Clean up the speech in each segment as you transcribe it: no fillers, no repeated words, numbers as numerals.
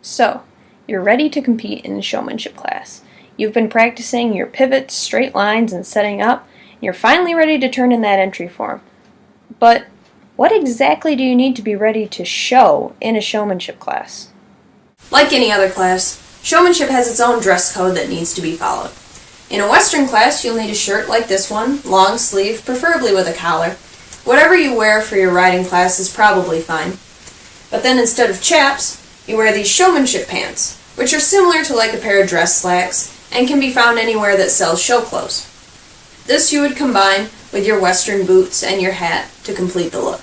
So, you're ready to compete in the showmanship class. You've been practicing your pivots, straight lines, and setting up, and you're finally ready to turn in that entry form. But what exactly do you need to be ready to show in a showmanship class? Like any other class, showmanship has its own dress code that needs to be followed. In a Western class, you'll need a shirt like this one, long sleeve, preferably with a collar. Whatever you wear for your riding class is probably fine. But then instead of chaps, you wear these showmanship pants, which are similar to like a pair of dress slacks and can be found anywhere that sells show clothes. This you would combine with your Western boots and your hat to complete the look.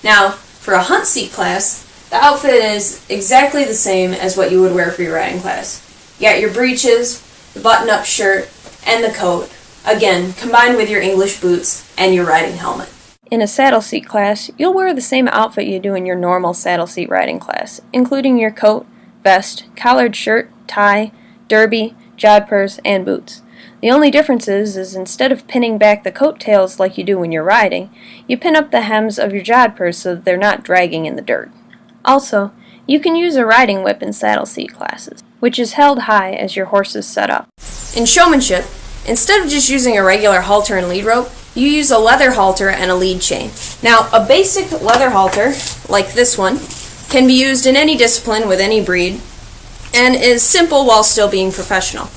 Now, for a hunt seat class, the outfit is exactly the same as what you would wear for your riding class. You got your breeches, the button-up shirt, and the coat, again, combined with your English boots and your riding helmet. In a saddle seat class, you'll wear the same outfit you do in your normal saddle seat riding class, including your coat, vest, collared shirt, tie, derby, jodhpurs, and boots. The only difference is instead of pinning back the coat tails like you do when you're riding, you pin up the hems of your jodhpurs so that they're not dragging in the dirt. Also, you can use a riding whip in saddle seat classes, which is held high as your horse is set up. In showmanship, instead of just using a regular halter and lead rope, you use a leather halter and a lead chain. Now, a basic leather halter, like this one, can be used in any discipline with any breed, and is simple while still being professional.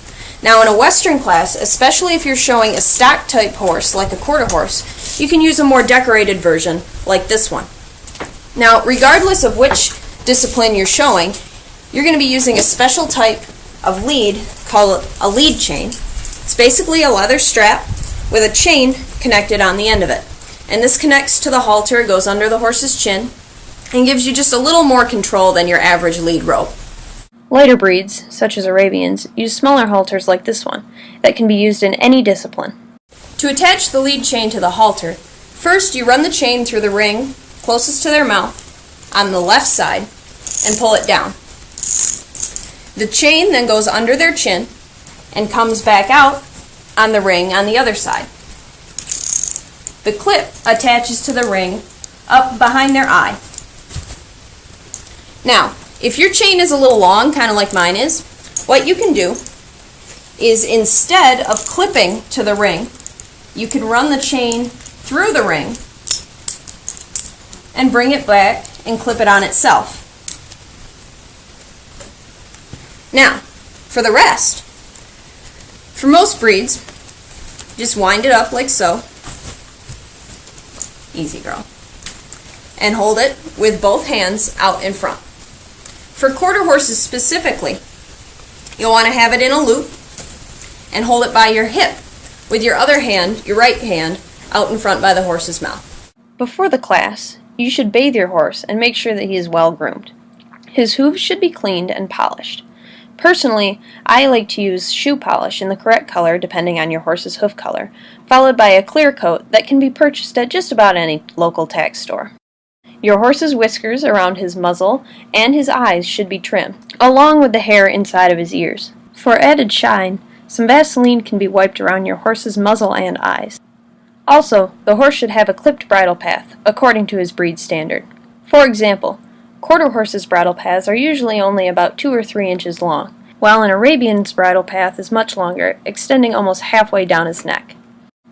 Now, in a Western class, especially if you're showing a stock type horse, like a quarter horse, you can use a more decorated version, like this one. Now, regardless of which discipline you're showing, you're going to be using a special type of lead called a lead chain. It's basically a leather strap with a chain connected on the end of it. And this connects to the halter, goes under the horse's chin, and gives you just a little more control than your average lead rope. Lighter breeds, such as Arabians, use smaller halters like this one, that can be used in any discipline. To attach the lead chain to the halter, first you run the chain through the ring closest to their mouth on the left side and pull it down. The chain then goes under their chin and comes back out on the ring on the other side. The clip attaches to the ring up behind their eye. Now, if your chain is a little long, kind of like mine is, what you can do is instead of clipping to the ring, you can run the chain through the ring and bring it back and clip it on itself. Now, for the rest, for most breeds, just wind it up like so. Easy, girl. And hold it with both hands out in front. For quarter horses specifically, you'll want to have it in a loop and hold it by your hip with your other hand, your right hand, out in front by the horse's mouth. Before the class, you should bathe your horse and make sure that he is well groomed. His hooves should be cleaned and polished. Personally, I like to use shoe polish in the correct color depending on your horse's hoof color, followed by a clear coat that can be purchased at just about any local tack store. Your horse's whiskers around his muzzle and his eyes should be trimmed, along with the hair inside of his ears. For added shine, some Vaseline can be wiped around your horse's muzzle and eyes. Also, the horse should have a clipped bridle path, according to his breed standard. For example, quarter horses' bridle paths are usually only about 2 or 3 inches long, while an Arabian's bridle path is much longer, extending almost halfway down his neck.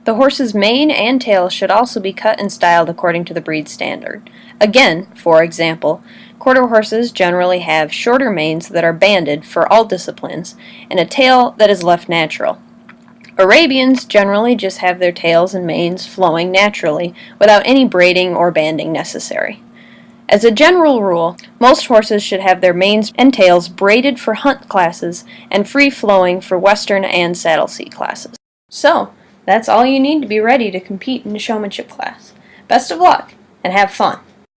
The horse's mane and tail should also be cut and styled according to the breed standard. Again, for example, quarter horses generally have shorter manes that are banded for all disciplines, and a tail that is left natural. Arabians generally just have their tails and manes flowing naturally without any braiding or banding necessary. As a general rule, most horses should have their manes and tails braided for hunt classes and free-flowing for Western and saddle seat classes. So, that's all you need to be ready to compete in the showmanship class. Best of luck, and have fun!